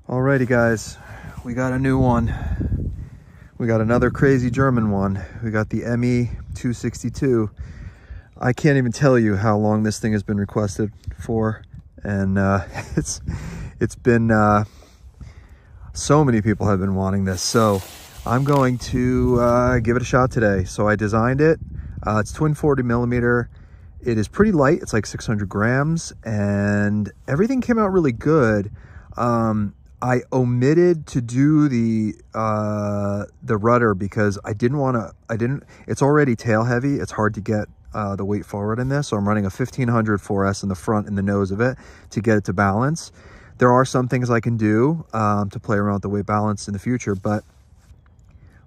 Alrighty guys, we got a new one. We got another crazy German one. We got the ME-262. I can't even tell you how long this thing has been requested for, and it's been so many people have been wanting this, so I'm going to give it a shot today. So I designed it. It's twin 40 millimeter. It is pretty light. It's like 600 grams, and everything came out really good. I omitted to do the rudder because I didn't want to. It's already tail heavy. It's hard to get the weight forward in this, so I'm running a 1500 4S in the front and the nose of it to get it to balance. There are some things I can do to play around with the weight balance in the future, but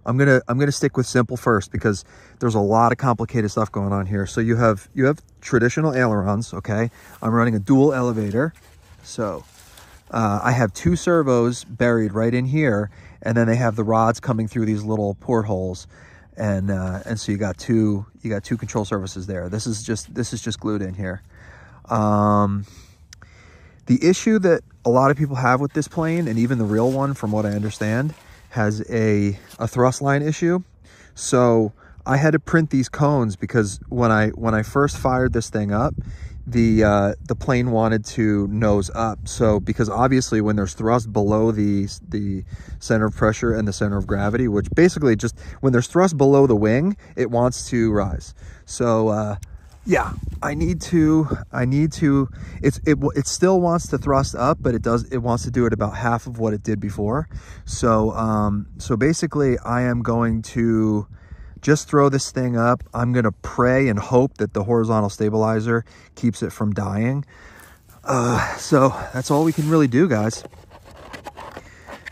I'm gonna stick with simple first because there's a lot of complicated stuff going on here. So you have traditional ailerons, okay? I'm running a dual elevator, so I have two servos buried right in here, and then they have the rods coming through these little portholes, and so you got two control surfaces there. This is just glued in here. The issue that a lot of people have with this plane, and even the real one, from what I understand, has a thrust line issue. So I had to print these cones because when I first fired this thing up, the plane wanted to nose up. So because obviously when there's thrust below the center of pressure and the center of gravity, which basically just when there's thrust below the wing, it wants to rise. So yeah, it still wants to thrust up, but it wants to do it about half of what it did before. So so basically I am going to just throw this thing up. I'm gonna pray and hope that the horizontal stabilizer keeps it from dying. So that's all we can really do, guys.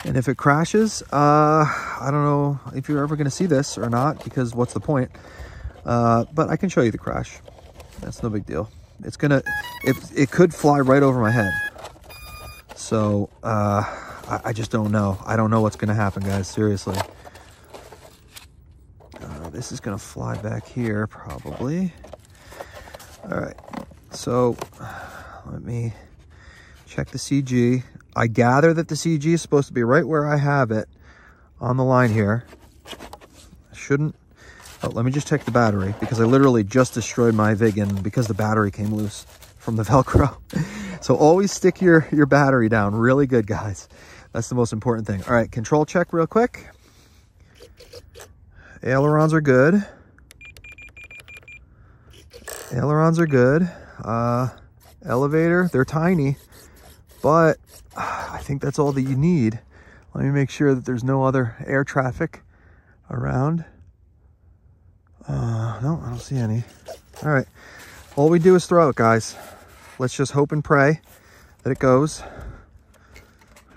And if it crashes, I don't know if you're ever gonna see this or not, because what's the point? But I can show you the crash. That's no big deal. It could fly right over my head. So I just don't know. I don't know what's gonna happen, guys, seriously. This is gonna fly back here probably. All right, so let me check the CG. I gather that the CG is supposed to be right where I have it on the line here. Oh, let me just check the battery, because I literally just destroyed my Viggen because the battery came loose from the Velcro. So always stick your battery down really good, guys. That's the most important thing. All right, control check real quick. Ailerons are good. Ailerons are good. Elevator, they're tiny, but I think that's all that you need. Let me make sure that there's no other air traffic around. No, I don't see any. All right, all we do is throw it, guys. Let's just hope and pray that it goes.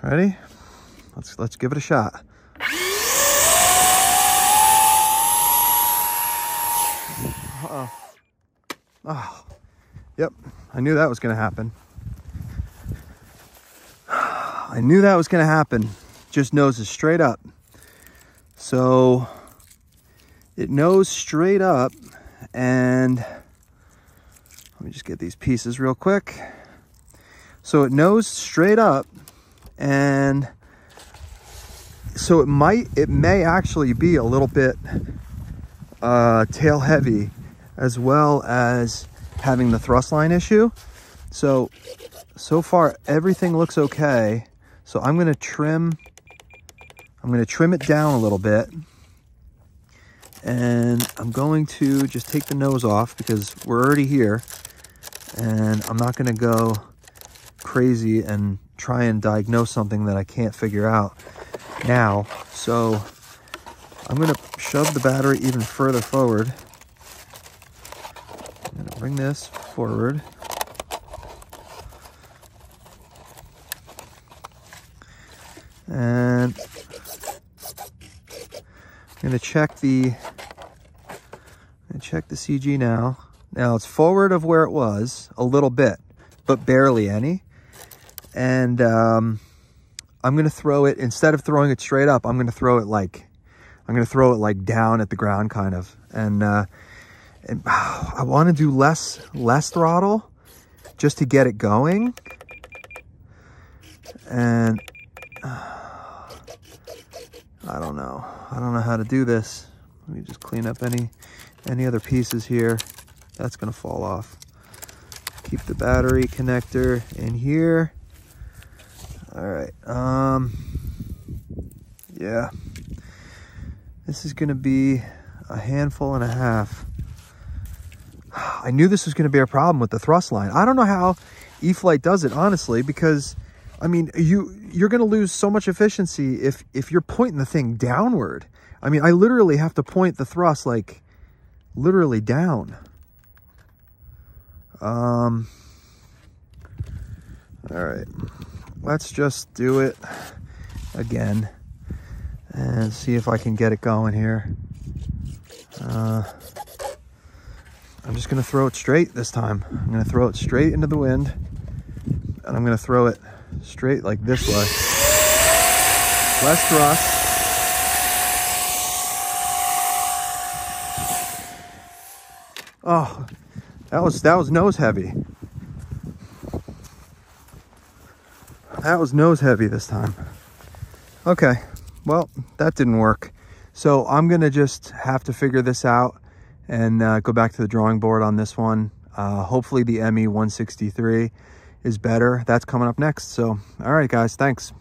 Ready? Let's give it a shot. Uh-oh. Oh, yep, I knew that was gonna happen. I knew that was gonna happen. Just noses straight up. So it nose straight up, and let me just get these pieces real quick. So it nose straight up, and so it may actually be a little bit tail heavy, as well as having the thrust line issue. So far everything looks okay. So I'm gonna trim it down a little bit, and I'm going to just take the nose off because we're already here, and I'm not gonna go crazy and try and diagnose something that I can't figure out now. So I'm gonna shove the battery even further forward. I'm gonna bring this forward. And I'm gonna check the CG now. Now it's forward of where it was a little bit, but barely any. And I'm gonna throw it, instead of throwing it straight up, I'm gonna throw it like down at the ground, kind of. And I want to do less throttle just to get it going. And I don't know. I don't know how to do this. Let me just clean up any other pieces here. That's gonna fall off. Keep the battery connector in here. All right, yeah. This is gonna be a handful and a half. I knew this was gonna be a problem with the thrust line. I don't know how E-flite does it, honestly, because I mean, you're gonna lose so much efficiency if you're pointing the thing downward. I mean, I literally have to point the thrust like literally down. All right, let's just do it again and see if I can get it going here. I'm just gonna throw it straight this time. I'm gonna throw it straight into the wind, and I'm gonna throw it straight like this way. Less thrust. Oh, that was nose heavy. That was nose heavy this time. Okay, well, that didn't work. So I'm gonna just have to figure this out and go back to the drawing board on this one. Hopefully the ME-163 is better. That's coming up next. So, all right, guys, thanks.